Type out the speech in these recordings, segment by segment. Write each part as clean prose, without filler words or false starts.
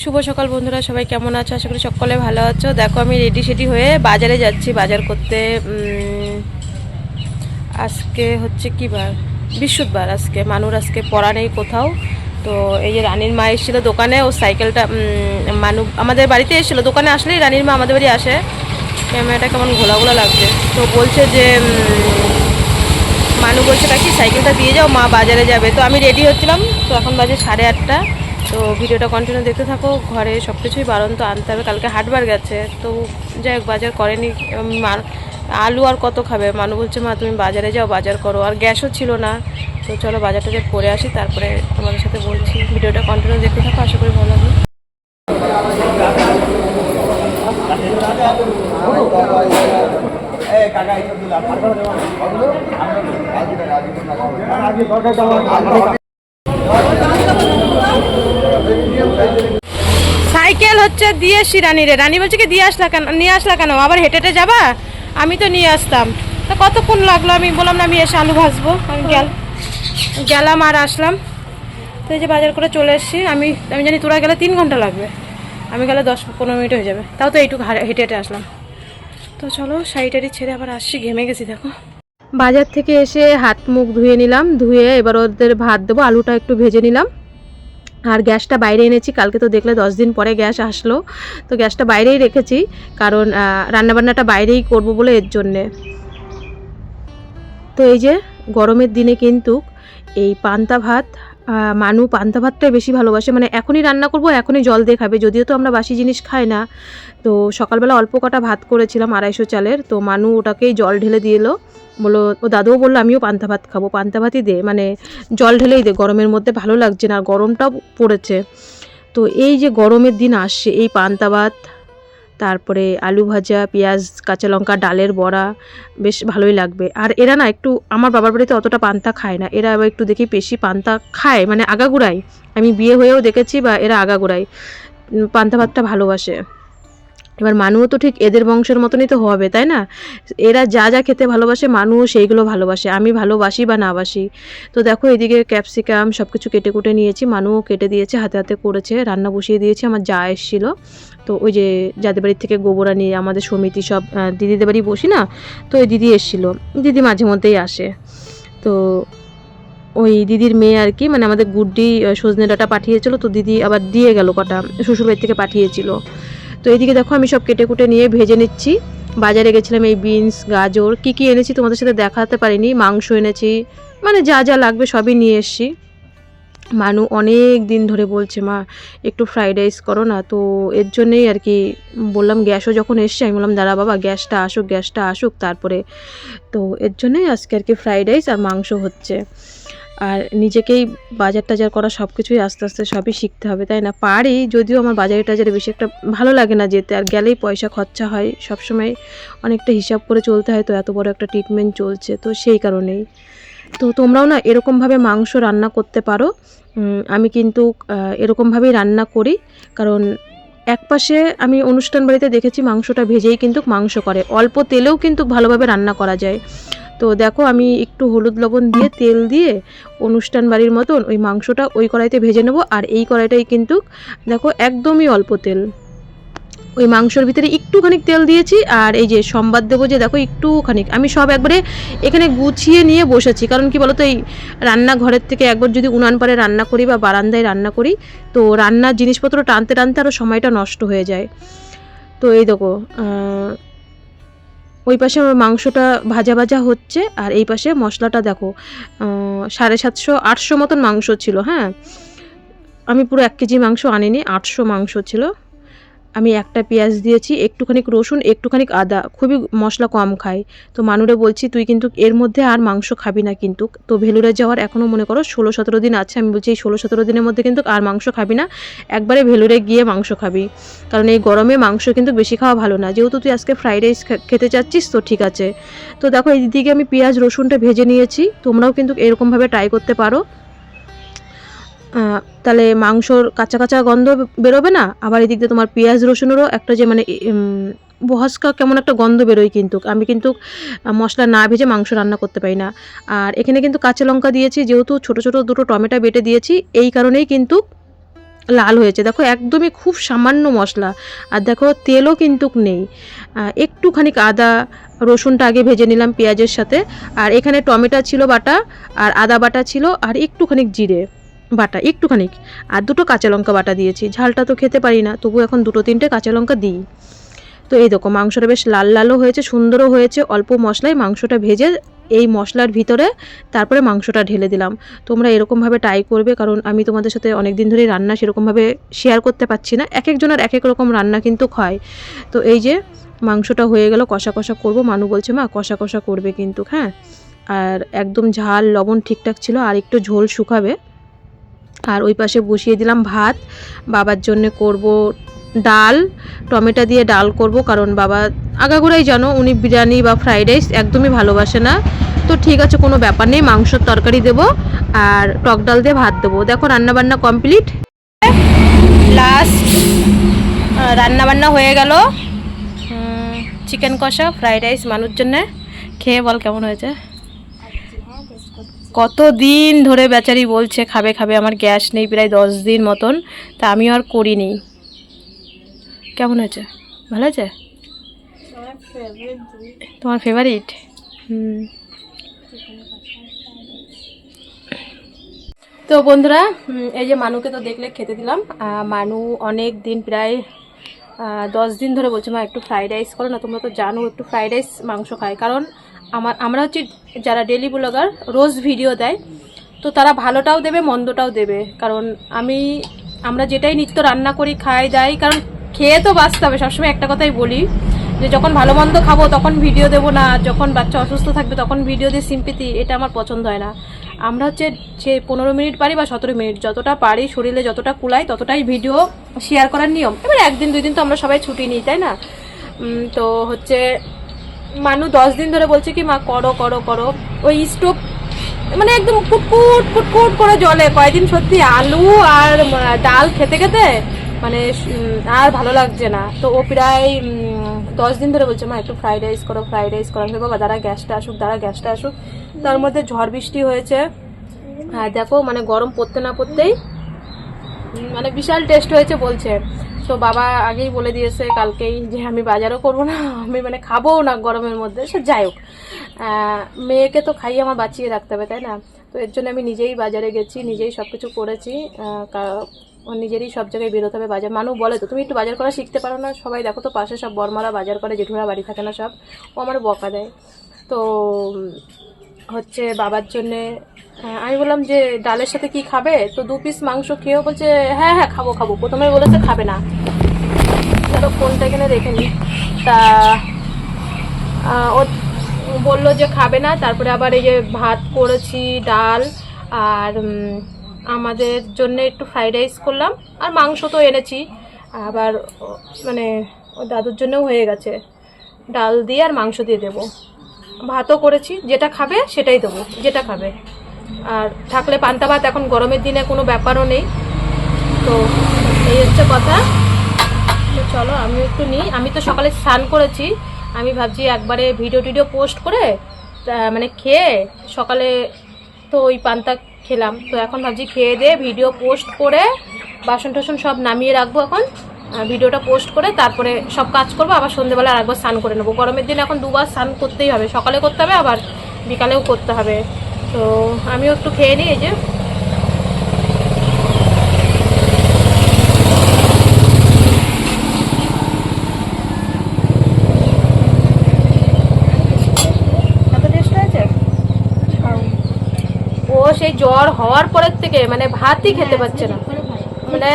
শুভ সকাল বন্ধুরা, সবাই কেমন আছো? আশা করি সকলে ভালো আছো। দেখো আমি রেডি সেডি হয়ে বাজারে যাচ্ছি বাজার করতে। আজকে হচ্ছে কি বার? বৃহস্পতিবার। আজকে মানুর আজকে পড়া নেই কোথাও। তো এই যে রানীর মা এসেছিলো দোকানে, ও সাইকেলটা মানু আমাদের বাড়িতে এসেছিলো। দোকানে আসলেই রানীর মা আমাদের বাড়ি আসে। ক্যামেরাটা কেমন ঘোলা ঘোলা লাগছে। তো বলছে যে মানু বলছে কাকি সাইকেলটা দিয়ে যাও, মা বাজারে যাবে। তো আমি রেডি হচ্ছিলাম। তো এখন বাজে 8:30। তো ভিডিওটা কন্টিনিউ দেখতে থাকো। ঘরে সব কিছুই বারণ, তো আনতে হবে। কালকে হাটবার গেছে, তো যাই হোক বাজার করেনি। আলু আর কত খাবে। মানু বলছে মা তুমি বাজারে যাও, বাজার করো। আর গ্যাসও ছিল না। তো চলো বাজার টাজার করে আসি, তারপরে তোমাদের সাথে বলছি। ভিডিওটা কন্টিনিউ দেখতে থাকো, আশা করি ভালো লাগবে। সাইকেল হচ্ছে দিয়ে এসছি রানীরে। রানী বলছে কি দিয়ে আসলা কেন, নিয়ে আসলা কেন, আবার হেঁটে হেঁটে যাবা? আমি তো নিয়ে আসতাম। তা কতক্ষণ লাগলো? আমি বললাম না আমি এসে আলু ভাজবো। আমি গেলাম আর আসলাম। তো এই যে বাজার করে চলে এসেছি। আমি জানি তোরা গেলে 3 ঘন্টা লাগবে, আমি গেলে 10-15 মিনিট হয়ে যাবে। তাও তো এইটুকু হেঁটে হেঁটে আসলাম। তো চলো শাড়ি ছেড়ে আবার আসছি, ঘেমে গেছি দেখো। বাজার থেকে এসে হাত মুখ ধুয়ে নিলাম, ধুয়ে এবার ওদের ভাত দেবো। আলুটা একটু ভেজে নিলাম। আর গ্যাসটা বাইরে এনেছি। কালকে তো দেখলে 10 দিন পরে গ্যাস আসলো। তো গ্যাসটা বাইরেই রেখেছি, কারণ রান্নাবান্নাটা বাইরেই করব বলে, এর জন্যে। তো এই যে গরমের দিনে কিন্তু এই পান্তা ভাত, মানু পান্তা ভাতটাই বেশি ভালোবাসে। মানে এখনই রান্না করব, এখনই জল দিয়ে খাবে। যদিও তো আমরা বাসি জিনিস খাই না। তো সকালবেলা অল্প কটা ভাত করেছিলাম 250 চালের। তো মানু ওটাকেই জল ঢেলে দিয়ে এলো। বললো, ও দাদুও বললো আমিও পান্তা ভাত খাবো, পান্তা ভাতই দে, মানে জল ঢেলেই দে, গরমের মধ্যে ভালো লাগছে না, আর গরমটাও পড়েছে। তো এই যে গরমের দিন আসছে, এই পান্তা ভাত, তারপরে আলু ভাজা, পেঁয়াজ, কাঁচা লঙ্কা, ডালের বড়া, বেশ ভালোই লাগবে। আর এরা না একটু, আমার বাবার বাড়িতে অতটা পান্তা খায় না, এরা আবার একটু দেখি বেশি পান্তা খায়, মানে আগাগোড়াই। আমি বিয়ে হয়েও দেখেছি, বা এরা আগাগোড়াই পান্তা ভাতটা ভালোবাসে। এবার মানুও তো ঠিক এদের বংশের মতনই তো হবে, তাই না? এরা যা যা খেতে ভালোবাসে, মানুও সেইগুলো ভালোবাসে। আমি ভালোবাসি বা না বাসি। তো দেখো এদিকে ক্যাপসিকাম সব কিছু কেটে কুটে নিয়েছি, মানুও কেটে দিয়েছে, হাতে হাতে করেছে, রান্না বসিয়ে দিয়েছি। আমার যা এসেছিলো, তো ওই যে যাদের বাড়ির থেকে গোবরা নিয়ে আমাদের সমিতি সব দিদিদের বাড়ি বসি না, তো ওই দিদি এসেছিলো। দিদি মাঝে মধ্যেই আসে। তো ওই দিদির মেয়ে আর কি, মানে আমাদের গুড্ডি সজনে ডাঁটা পাঠিয়েছিল, তো দিদি আবার দিয়ে গেল কটা, শ্বশুরবাড়ি থেকে পাঠিয়েছিল। তো এইদিকে দেখো আমি সব কেটে কুটে নিয়ে ভেজে নিচ্ছি। বাজারে গেছিলাম, এই বিনস, গাজর, কি এনেছি তোমাদের সাথে দেখাতে পারিনি। মাংস এনেছি, মানে যা যা লাগবে সবই নিয়ে এসছি। মানু অনেক দিন ধরে বলছে মা একটু ফ্রাইড রাইস করো না। তো এর জন্যেই আর কি বললাম, গ্যাসও যখন এসছে আমি বললাম দাঁড়া বাবা গ্যাসটা আসুক তারপরে। তো এর জন্যই আজকে আর কি ফ্রাইড রাইস আর মাংস হচ্ছে। আর নিজেকেই বাজার টাজার করা সব কিছুই আস্তে আস্তে সবই শিখতে হবে, তাই না? পারি, যদিও আমার বাজারে টাজারে বেশি একটা ভালো লাগে না যেতে, আর গেলেই পয়সা খরচা হয় সবসময়, অনেকটা হিসাব করে চলতে হয়। তো এত বড় একটা ট্রিটমেন্ট চলছে, তো সেই কারণেই। তো তোমরাও না এরকমভাবে মাংস রান্না করতে পারো। আমি কিন্তু এরকমভাবেই রান্না করি, কারণ একপাশে আমি অনুষ্ঠান বাড়িতে দেখেছি মাংসটা ভেজেই কিন্তু মাংস করে, অল্প তেলেও কিন্তু ভালোভাবে রান্না করা যায়। তো দেখো আমি একটু হলুদ লবণ দিয়ে তেল দিয়ে অনুষ্ঠান বাড়ির মতন ওই মাংসটা ওই কড়াইতে ভেজে নেবো। আর এই কড়াইটাই কিন্তু দেখো একদমই অল্প তেল, ওই মাংসর ভিতরে একটুখানি তেল দিয়েছি। আর এই যে সম্বাদ দেবো, যে দেখো একটুখানি আমি সব একবারে এখানে গুছিয়ে নিয়ে বসেছি। কারণ কি বলতো, এই রান্নাঘরের থেকে একবার যদি উনান পাড়ে রান্না করি বা বারান্দায় রান্না করি, তো রান্নার জিনিসপত্র টানতে টানতে আরও সময়টা নষ্ট হয়ে যায়। তো এই দেখো ওই পাশে আমার মাংসটা ভাজা ভাজা হচ্ছে, আর এই পাশে মশলাটা দেখো 750-800 মতন মাংস ছিল। হ্যাঁ, আমি পুরো 1 কেজি মাংস আনিনি, 800 মাংস ছিল। আমি একটা পেঁয়াজ দিয়েছি, একটুখানি রসুন, একটুখানি আদা, খুবই মশলা কম খাই। তো মানুরে বলছি তুই কিন্তু এর মধ্যে আর মাংস খাবি না কিন্তু। তো ভেলুরে যাওয়ার এখনও মনে করো 16-17 দিন আছে। আমি বলছি এই 16-17 দিনের মধ্যে কিন্তু আর মাংস খাবি না, একবারে ভেলুরে গিয়ে মাংস খাবি। কারণ এই গরমে মাংস কিন্তু বেশি খাওয়া ভালো না। যেহেতু তুই আজকে ফ্রাইড রাইস খেতে চাচ্ছিস, তো ঠিক আছে। তো দেখো এই দিকে আমি পেঁয়াজ রসুনটা ভেজে নিয়েছি, তোমরাও কিন্তু এরকমভাবে ট্রাই করতে পারো। তাহলে মাংসর কাঁচা কাঁচা গন্ধ বেরোবে না। আবার এদিক দিয়ে তোমার পেঁয়াজ রসুনেরও একটা যে মানে বহস্কা কেমন একটা গন্ধ বেরোয়। কিন্তু আমি কিন্তু মশলা না ভেজে মাংস রান্না করতে পারি না। আর এখানে কিন্তু কাঁচা লঙ্কা দিয়েছি, যেহেতু ছোটো ছোটো 2টো টমেটো বেটে দিয়েছি, এই কারণেই কিন্তু লাল হয়েছে। দেখো একদমই খুব সামান্য মশলা, আর দেখো তেলও কিন্তু নেই। একটুখানি আদা রসুনটা আগে ভেজে নিলাম পেঁয়াজের সাথে, আর এখানে টমেটো ছিল বাটা, আর আদা বাটা ছিল, আর একটুখানি জিরে বাটা একটুখানি, আর দুটো কাঁচা লঙ্কা বাটা দিয়েছি। ঝালটা তো খেতে পারি না, তবু এখন দুটো তিনটে কাঁচা লঙ্কা দিই। তো এই দেখো মাংসটা বেশ লাল লালও হয়েছে, সুন্দরও হয়েছে। অল্প মশলায় মাংসটা ভেজে এই মশলার ভিতরে তারপরে মাংসটা ঢেলে দিলাম। তোমরা এরকমভাবে ট্রাই করবে, কারণ আমি তোমাদের সাথে অনেক দিন ধরেই রান্না সেরকমভাবে শেয়ার করতে পারছি না, এক একজনের এক এক রকম রান্না কিন্তু হয়। তো এই যে মাংসটা হয়ে গেল, কষা কষা করবো। মানু বলছে মা কষা কষা করবে কিন্তু, হ্যাঁ। আর একদম ঝাল লবণ ঠিকঠাক ছিল, আর একটু ঝোল শুকাবে। আর ওই পাশে বসিয়ে দিলাম ভাত। বাবার জন্য করব ডাল, টমেটো দিয়ে ডাল করব, কারণ বাবা আগাগোড়াই জানো উনি বিরিয়ানি বা ফ্রাইড রাইস একদমই ভালোবাসে না। তো ঠিক আছে, কোনো ব্যাপার নেই, মাংসর তরকারি দেবো আর টক ডাল দিয়ে ভাত দেবো। দেখো রান্নাবান্না কমপ্লিট, লাস্ট রান্নাবান্না হয়ে গেল। চিকেন কষা ফ্রাইড রাইস মানুষ জন্যে। খেয়ে বল কেমন হয়েছে। কতদিন ধরে বেচারি বলছে খাবে খাবে, আমার গ্যাস নেই প্রায় 10 দিন মতন, তা আমিও আর করিনি। কেমন হয়েছে, ভালো হয়েছে? তোমার ফেভারিট? তো বন্ধুরা, এই যে মানুকে তো দেখলে খেতে দিলাম। মানু অনেক দিন প্রায় 10 দিন ধরে বলছে মা একটু ফ্রাইড রাইস করো না। তোমরা তো জানো একটু ফ্রাইড রাইস মাংস খায়, কারণ আমরা হচ্ছে যারা ডেলি ব্লগার রোজ ভিডিও দেয়, তো তারা ভালোটাও দেবে মন্দটাও দেবে। কারণ আমরা যেটাই নিত্য রান্না করি খাই দাই, কারণ খেয়ে তো বাঁচতে হবে। সবসময় একটা কথাই বলি যে যখন ভালো মন্দ খাবো তখন ভিডিও দেবো না, যখন বাচ্চা অসুস্থ থাকবে তখন ভিডিও দিয়ে সিম্পিতি, এটা আমার পছন্দ হয় না। আমরা হচ্ছে সে 15 মিনিট পারি বা 17 মিনিট, যতটা পারি শরীরে যতটা কুলাই ততটাই ভিডিও শেয়ার করার নিয়ম। এবার একদিন 2 দিন তো আমরা সবাই ছুটি নিই, তাই না? তো হচ্ছে মানু 10 দিন ধরে বলছে কি মা করো করো করো। ওই স্টোভ মানে একদম কুটকুট কুটকুট করে জ্বলে কয়েকদিন, সত্যি আলু আর ডাল খেতে খেতে মানে আর ভালো লাগছে না। তো ও প্রায় 10 দিন ধরে বলছে মা একটু ফ্রাইড রাইস করো ফ্রাইড রাইস করো। আমি বাবা দাঁড়া গ্যাসটা আসুক। তার মধ্যে ঝড় বৃষ্টি হয়েছে, আর দেখো মানে গরম পড়তে না পড়তেই মানে বিশাল টেস্ট হয়েছে বলছে। তো বাবা আগেই বলে দিয়েছে কালকেই যে আমি বাজারও করবো না, আমি মানে খাবোও না গরমের মধ্যে। সে যাই হোক, মেয়েকে তো খাইয়ে আমার বাঁচিয়ে রাখতে হবে, তাই না? তো এর জন্য আমি নিজেই বাজারে গেছি, নিজেই সব কিছু করেছি। নিজেরই সব জায়গায় বেরোতে হবে বাজার। মানুষ বলে তো তুমি একটু বাজার করা শিখতে পারো না? সবাই দেখো তো পাশে সব বড়মারা বাজার করে, জেঠুরা বাড়ি থাকে না সব, ও আমার বকা দেয়। তো হচ্ছে বাবার জন্যে আমি বললাম যে ডালের সাথে কি খাবে, তো 2 পিস মাংস খেয়েও বলছে হ্যাঁ হ্যাঁ খাবো। প্রথমে বলেছে খাবে না, ধরো ফোনটা এখানে রেখে নি। তা ও বললো যে খাবে না। তারপরে আবার এই যে ভাত করেছি, ডাল, আর আমাদের জন্য একটু ফ্রাইড রাইস করলাম, আর মাংস তো এনেছি। আবার মানে ও দাদুর জন্যও হয়ে গেছে, ডাল দিয়ে আর মাংস দিয়ে দেবো। ভাতও করেছি, যেটা খাবে সেটাই দেবো, যেটা খাবে। আর থাকলে পান্তা ভাত, এখন গরমের দিনে কোনো ব্যাপারও নেই। তো এই হচ্ছে কথা। তো চলো আমি একটু নিই। আমি তো সকালে স্নান করেছি, আমি ভাবছি একবারে ভিডিও পোস্ট করে মানে খেয়ে, সকালে তো ওই পান্তা খেলাম, তো এখন ভাবছি খেয়ে দিয়ে ভিডিও পোস্ট করে বাসন টাসন সব নামিয়ে রাখবো। এখন ভিডিওটা পোস্ট করে তারপরে সব কাজ করবো, আবার সন্ধ্যেবেলা আরেকবার স্নান করে নেবো। গরমের দিনে এখন 2 বার স্নান করতেই হবে, সকালে করতে হবে আবার বিকালেও করতে হবে। তো আমিও একটু খেয়ে নিই। এই যে ও সেই জ্বর হওয়ার পরের থেকে মানে ভাতই খেতে পারছে না, মানে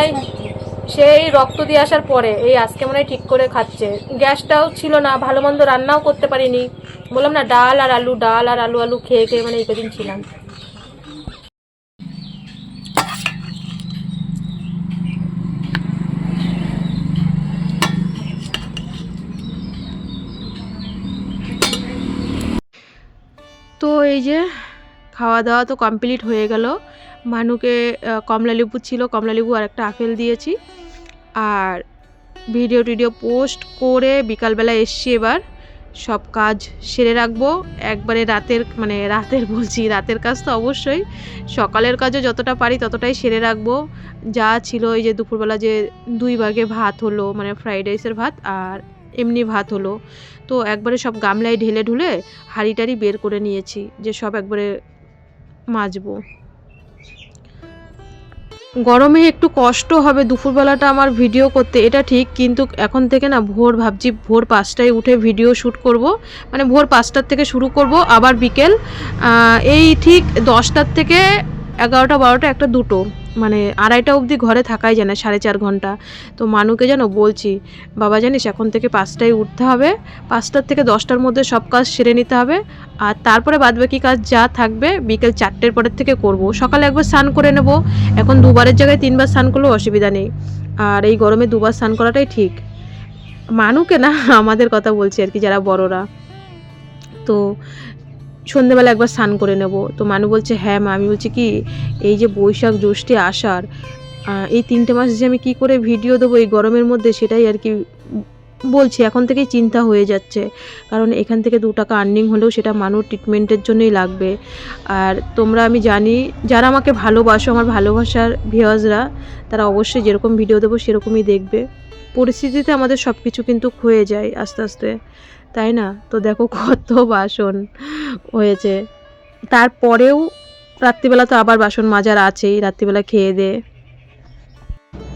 সেই রক্ত দিয়ে আসার পরে এই আজকে মনে হয় ঠিক করে খাচ্ছে। গ্যাসটাও ছিল না, ভালো মন্দ রান্নাও করতে পারিনি। বললাম না ডাল আর আলু খেয়ে খেয়ে মানে এই কদিন ছিলাম। তো এই যে খাওয়া দাওয়া তো কমপ্লিট হয়ে গেল। মানুকে কমলালেবু ছিল, কমলালেবু আর একটা আপেল দিয়েছি। আর ভিডিও পোস্ট করে বিকালবেলা এসছি এবার সব কাজ সেরে রাখবো একবারে। রাতের বলছি, রাতের কাজ তো অবশ্যই, সকালের কাজও যতটা পারি ততটাই সেরে রাখবো। যা ছিল এই যে দুপুরবেলা যে 2 ভাগে ভাত হলো, মানে ফ্রাইড রাইসের ভাত আর এমনি ভাত হলো, তো একবারে সব গামলায় ঢেলে ঢুলে হাঁড়ি টাড়ি বের করে নিয়েছি যে সব একবারে মাজবো। গরমে একটু কষ্ট হবে দুপুরবেলাটা আমার ভিডিও করতে, এটা ঠিক, কিন্তু এখন থেকে না ভাবছি ভোর 5টায় উঠে ভিডিও শ্যুট করব। মানে ভোর 5টার থেকে শুরু করব, আবার বিকেল এই ঠিক 10টার থেকে 11টা 12টা একটা দুটো, মানে 2:30 অবধি ঘরে থাকাই যায় না, 4.5 ঘন্টা। তো মানুকে যেন বলছি, বাবা জানিস এখন থেকে 5টায় উঠতে হবে, 5টার থেকে 10টার মধ্যে সব কাজ সেরে নিতে হবে, আর তারপরে বাদবাকি কাজ যা থাকবে বিকেল 4টের পরের থেকে করব। সকালে একবার স্নান করে নেব, এখন 2বারের জায়গায় 3বার স্নান করলেও অসুবিধা নেই, আর এই গরমে 2বার স্নান করাটাই ঠিক। মানুকে না, আমাদের কথা বলছি আর কি, যারা বড়রা। তো সন্ধ্যেবেলা একবার স্নান করে নেব। তো মানু বলছে হ্যাঁ মা। আমি বলছি কি, এই যে বৈশাখ জ্যৈষ্ঠী আষাঢ়, এই 3টে মাস যে আমি কি করে ভিডিও দেবো এই গরমের মধ্যে, সেটাই আর কি বলছি। এখন থেকেই চিন্তা হয়ে যাচ্ছে, কারণ এখান থেকে 2 টাকা আর্নিং হলেও সেটা মানুষ ট্রিটমেন্টের জন্যই লাগবে। আর তোমরা, আমি জানি যারা আমাকে ভালোবাসো, আমার ভালোবাসার ভিউয়ার্সরা, তারা অবশ্যই যেরকম ভিডিও দেবো সেরকমই দেখবে। পরিস্থিতিতে আমাদের সব কিছু কিন্তু হয়ে যায় আস্তে আস্তে, তাই না? তো দেখো কত বাসন হয়েছে, তারপরেও রাত্রিবেলা তো আবার বাসন মাজার আছেই, রাত্রিবেলা খেয়ে দে।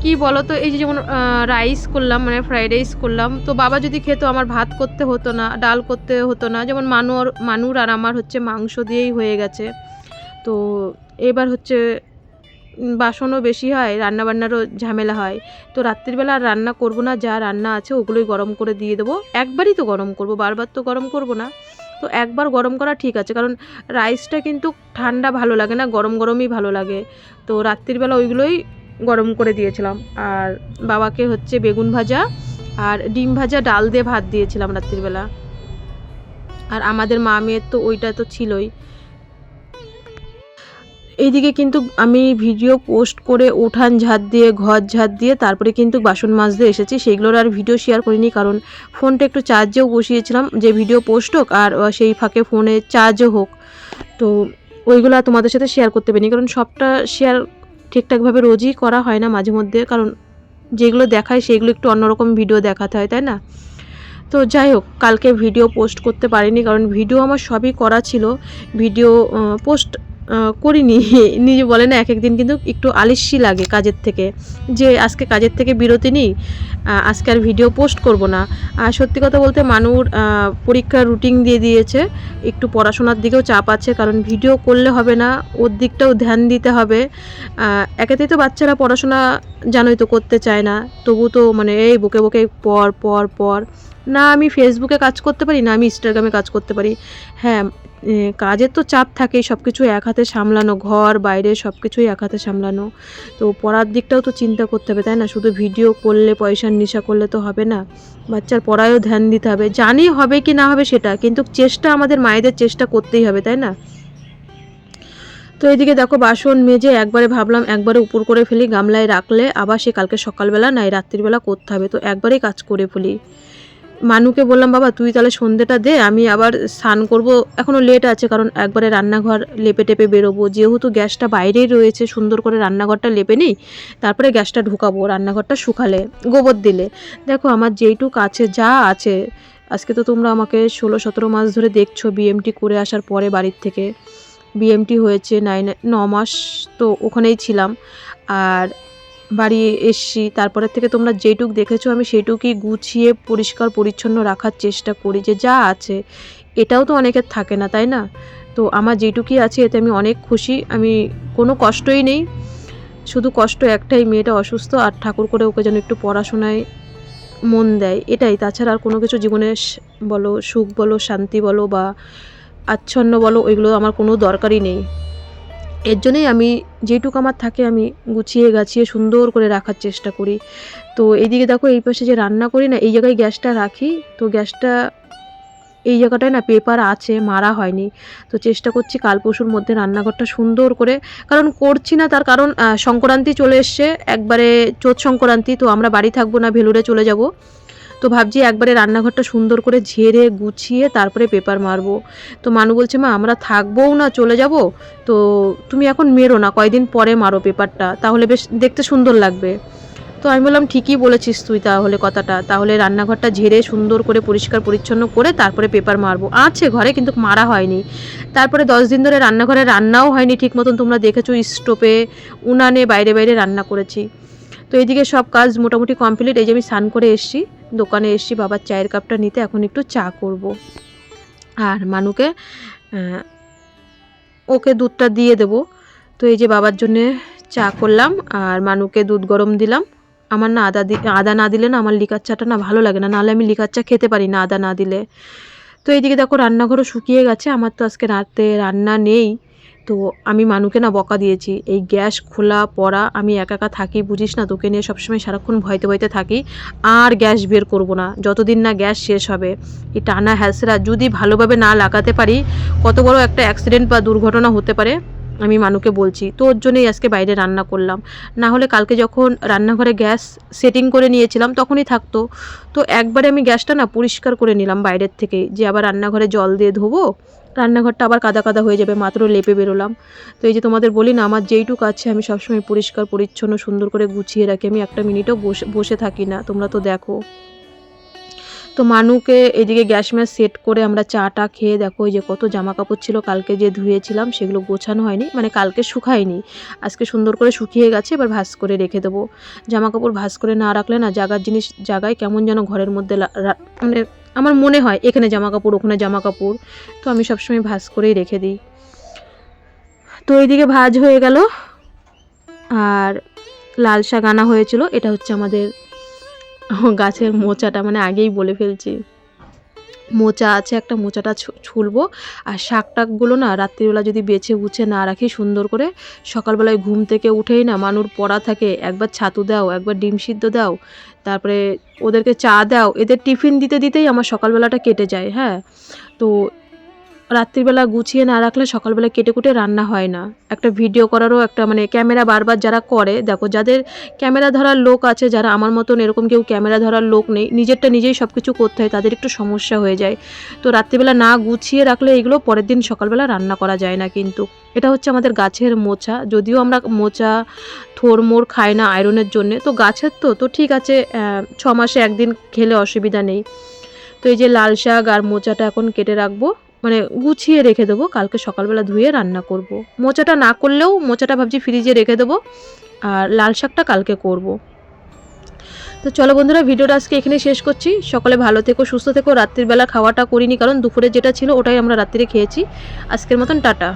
কি বলো তো, এই যে যেমন রাইস করলাম, মানে ফ্রাইড রাইস করলাম, তো বাবা যদি খেত আমার ভাত করতে হতো না, ডাল করতে হতো না। যেমন মানুর আর আমার হচ্ছে মাংস দিয়েই হয়ে গেছে। তো এবার হচ্ছে বাসনও বেশি হয়, রান্নাবান্নারও ঝামেলা হয়। তো রাত্রিবেলা আর রান্না করব না, যা রান্না আছে ওগুলোই গরম করে দিয়ে দেবো। একবারই তো গরম করব, বারবার তো গরম করব না। তো একবার গরম করা ঠিক আছে, কারণ রাইসটা কিন্তু ঠান্ডা ভালো লাগে না, গরম গরমই ভালো লাগে। তো রাত্রিবেলা ওইগুলোই গরম করে দিয়েছিলাম। আর বাবাকে হচ্ছে বেগুন ভাজা আর ডিম ভাজা ডাল দিয়ে ভাত দিয়েছিলাম রাত্রিবেলা। আর আমাদের মা মেয়ের তো ওইটা তো ছিলই। এইদিকে কিন্তু আমি ভিডিও পোস্ট করে উঠান ঝাঁট দিয়ে, ঘর ঝাঁট দিয়ে, তারপরে কিন্তু বাসন মাজতে এসেছি। সেগুলোর আর ভিডিও শেয়ার করিনি, কারণ ফোনটা একটু চার্জেও বসিয়েছিলাম, যে ভিডিও পোস্ট হোক আর সেই ফাঁকে ফোনে চার্জও হোক। তো ওইগুলো আর তোমাদের সাথে শেয়ার করতে পারিনি, কারণ সবটা শেয়ার ঠিকঠাকভাবে রোজই করা হয় না, মাঝে মধ্যে, কারণ যেগুলো দেখায় সেগুলো একটু অন্যরকম ভিডিও দেখাতে হয়, তাই না? তো যাই হোক, কালকে ভিডিও পোস্ট করতে পারিনি, কারণ ভিডিও আমার সবই করা ছিল, ভিডিও পোস্ট করিনি। নিজে বলে না, এক একদিন কিন্তু একটু আলস্যি লাগে কাজের থেকে, যে আজকে কাজের থেকে বিরতি নিই, আজকে আর ভিডিও পোস্ট করব না। আর সত্যি কথা বলতে মানুর পরীক্ষার রুটিন দিয়ে দিয়েছে, একটু পড়াশোনার দিকেও চাপ আছে, কারণ ভিডিও করলে হবে না, ওর দিকটাও ধ্যান দিতে হবে। একেতেই তো বাচ্চারা পড়াশোনা জানোই তো করতে চায় না, তবু তো মানে এই বকে বকে পর পর পর। না আমি ফেসবুকে কাজ করতে পারি, না আমি ইনস্টাগ্রামে কাজ করতে পারি। হ্যাঁ, কাজের তো চাপ থাকেই, সব কিছু এক হাতে সামলানো, ঘর বাইরে সব কিছুই এক হাতে সামলানো। তো পড়ার দিকটাও তো চিন্তা করতে হবে, তাই না? শুধু ভিডিও করলে, পয়সার নেশা করলে তো হবে না, বাচ্চার পড়ায়ও ধ্যান দিতে হবে। জানি হবে কি না হবে সেটা, কিন্তু চেষ্টা, আমাদের মায়েদের চেষ্টা করতেই হবে, তাই না? তো এদিকে দেখো বাসন মেজে একবারে ভাবলাম একবারে উপর করে ফেলি, গামলায় রাখলে আবার সে কালকে সকালবেলা নাই রাত্রিবেলা করতে হবে, তো একবারেই কাজ করে ফেলি। মানুকে বললাম বাবা তুই তাহলে সন্ধ্যেটা দে, আমি আবার স্নান করব, এখনও লেট আছে, কারণ একবারে রান্নাঘর লেপে টেপে বেরোবো, যেহেতু গ্যাসটা বাইরেই রয়েছে, সুন্দর করে রান্নাঘরটা লেপে নিই, তারপরে গ্যাসটা ঢুকাবো, রান্নাঘরটা শুকালে, গোবর দিলে। দেখো আমার যেইটুক আছে, যা আছে, আজকে তো তোমরা আমাকে 16-17 মাস ধরে দেখছো, বিএমটি করে আসার পরে বাড়ির থেকে। বিএমটি হয়েছে 9 মাস, তো ওখানেই ছিলাম, আর বাড়ি এসছি, তারপরের থেকে তোমরা যেইটুক দেখেছো আমি সেইটুকুই গুছিয়ে পরিষ্কার পরিচ্ছন্ন রাখার চেষ্টা করি, যে যা আছে, এটাও তো অনেকের থাকে না, তাই না? তো আমার যেইটুকুই আছে এতে আমি অনেক খুশি, আমি কোনো কষ্টই নেই, শুধু কষ্ট একটাই, মেয়েটা অসুস্থ, আর ঠাকুর করে ওকে যেন একটু পড়াশোনায় মন দেয়, এটাই। তাছাড়া আর কোনো কিছু জীবনে বলো, সুখ বলো, শান্তি বলো, বা আচ্ছন্ন বলো, ওইগুলো আমার কোনো দরকারই নেই। এর জন্যই আমি যেটুকু আমার থাকে আমি গুছিয়ে গাছিয়ে সুন্দর করে রাখার চেষ্টা করি। তো এইদিকে দেখো এই পাশে যে রান্না করি না, এই জায়গায় গ্যাসটা রাখি, তো গ্যাসটা এই জায়গাটায় না পেপার আছে, মারা হয়নি। তো চেষ্টা করছি কাল পরশুর মধ্যে রান্নাঘরটা সুন্দর করে, কারণ করছি না তার কারণ সংক্রান্তি চলে এসছে, একবারে চোৎ সংক্রান্তি, তো আমরা বাড়ি থাকবো না, ভেলুরে চলে যাব। তো ভাবছি একবারে রান্নাঘরটা সুন্দর করে ঝেড়ে গুছিয়ে তারপরে পেপার মারবো। তো মানু বলছে, মা আমরা থাকবোও না, চলে যাব, তো তুমি এখন মেরো না, কয়দিন পরে মারো পেপারটা, তাহলে বেশ দেখতে সুন্দর লাগবে। তো আমি বললাম, ঠিকই বলেছিস তুই তাহলে কথাটা, তাহলে রান্নাঘরটা ঝেড়ে সুন্দর করে পরিষ্কার পরিচ্ছন্ন করে তারপরে পেপার মারবো। আছে ঘরে, কিন্তু মারা হয়নি। তারপরে 10 দিন ধরে রান্নাঘরে রান্নাও হয়নি ঠিক মতন, তোমরা দেখেছো স্টোভে উনানে বাইরে বাইরে রান্না করেছি। তো এইদিকে সব কাজ মোটামুটি কমপ্লিট। এই যে আমি স্নান করে এসেছি, দোকানে এসেছি বাবার চায়ের কাপটা নিতে, এখন একটু চা করব। আর মানুকে ওকে দুধটা দিয়ে দেবো। তো এই যে বাবার জন্যে চা করলাম আর মানুকে দুধ গরম দিলাম। আমার না আদা না দিলে না আমার লিকার চাটা না ভালো লাগে না, নাহলে আমি লিকার চা খেতে পারি না আদা না দিলে। তো এইদিকে দেখো রান্নাঘরও শুকিয়ে গেছে, আমার তো আজকে রাতে রান্না নেই। তো আমি মানুকে না বকা দিয়েছি, এই গ্যাস খোলা পড়া, আমি একা একা থাকি বুঝিস না, তোকে নিয়ে সবসময় সারাক্ষণ ভয়তে ভয়তে থাকি, আর গ্যাস বের করব না যতদিন না গ্যাস শেষ হবে। এই টানা হ্যাসরা যদি ভালোভাবে না লাগাতে পারি, কত বড় একটা অ্যাক্সিডেন্ট বা দুর্ঘটনা হতে পারে, আমি মানুকে বলছি। তো ওর জন্যই আজকে বাইরে রান্না করলাম, না হলে কালকে যখন রান্নাঘরে গ্যাস সেটিং করে নিয়েছিলাম তখনই থাকতো। তো একবারে আমি গ্যাসটা না পরিষ্কার করে নিলাম বাইরের থেকে, যে আবার রান্নাঘরে জল দিয়ে ধোবো, রান্নাঘরটা আবার কাদা কাদা হয়ে যাবে, মাত্র লেপে বেরোলাম। তো এই যে তোমাদের বলি না, আমার যেইটুকু আছে আমি সবসময় পরিষ্কার পরিচ্ছন্ন সুন্দর করে গুছিয়ে রাখি, আমি একটা মিনিটও বসে থাকি না, তোমরা তো দেখো। তো মানুকে এদিকে গ্যাস ম্যাস সেট করে আমরা চাটা খেয়ে, দেখো এই যে কত জামা কাপড় ছিল কালকে যে ধুয়েছিলাম, সেগুলো গোছানো হয়নি, মানে কালকে শুকায়নি, আজকে সুন্দর করে শুকিয়ে গেছে, এবার ভাঁজ করে রেখে দেবো। জামা কাপড় ভাঁজ করে না রাখলে না জাগার জিনিস জায়গায় কেমন যেন ঘরের মধ্যে মানে আমার মনে হয় এখানে জামা কাপড় ওখানে জামা কাপড়, তো আমি সবসময় ভাঁজ করেই রেখে দিই। তো এইদিকে ভাঁজ হয়ে গেল। আর লাল শাক আনা হয়েছিল, এটা হচ্ছে আমাদের গাছের মোচাটা, মানে আগেই বলে ফেলছি, মোচা আছে একটা, মোচাটা ছুলবো। আর শাক টাকগুলো না রাত্রিবেলা যদি বেছে উছে না রাখি সুন্দর করে, সকালবেলায় ঘুম থেকে উঠেই না মানুর পড়া থাকে, একবার ছাতু দাও, একবার ডিম সিদ্ধ দাও, তারপরে ওদেরকে চা দাও, এদের টিফিন দিতে দিতেই আমার সকালবেলাটা কেটে যায়। হ্যাঁ, তো রাত্রিবেলা গুছিয়ে না রাখলে সকালবেলা কেটে কুটে রান্না হয় না। একটা ভিডিও করারও একটা মানে ক্যামেরা বারবার যারা করে, দেখো যাদের ক্যামেরা ধরার লোক আছে, যারা আমার মতন এরকম কেউ ক্যামেরা ধরার লোক নেই, নিজেরটা নিজেই সব কিছু করতে হয়, তাদের একটু সমস্যা হয়ে যায়। তো রাত্রিবেলা না গুছিয়ে রাখলে এগুলো পরের দিন সকালবেলা রান্না করা যায় না। কিন্তু এটা হচ্ছে আমাদের গাছের মোচা, যদিও আমরা মোচা থোড়মোড় খাই না আয়রনের জন্যে, তো গাছের তো ঠিক আছে, 6 মাসে একদিন খেলে অসুবিধা নেই। তো এই যে লাল শাক আর মোচাটা এখন কেটে রাখবো, মানে গুছিয়ে রেখে দেবো, কালকে সকালবেলা ধুয়ে রান্না করব। মোচাটা না করলেও মোচাটা ভাবছি ফ্রিজে রেখে দেবো, আর লাল শাকটা কালকে করব। তো চলো বন্ধুরা, ভিডিওটা আজকে এখানে শেষ করছি। সকালে ভালো থেকো, সুস্থ থেকো। রাত্রিবেলা খাওয়াটা করিনি, কারণ দুপুরে যেটা ছিল ওটাই আমরা রাত্রিরে খেয়েছি। আজকের মতন টাটা।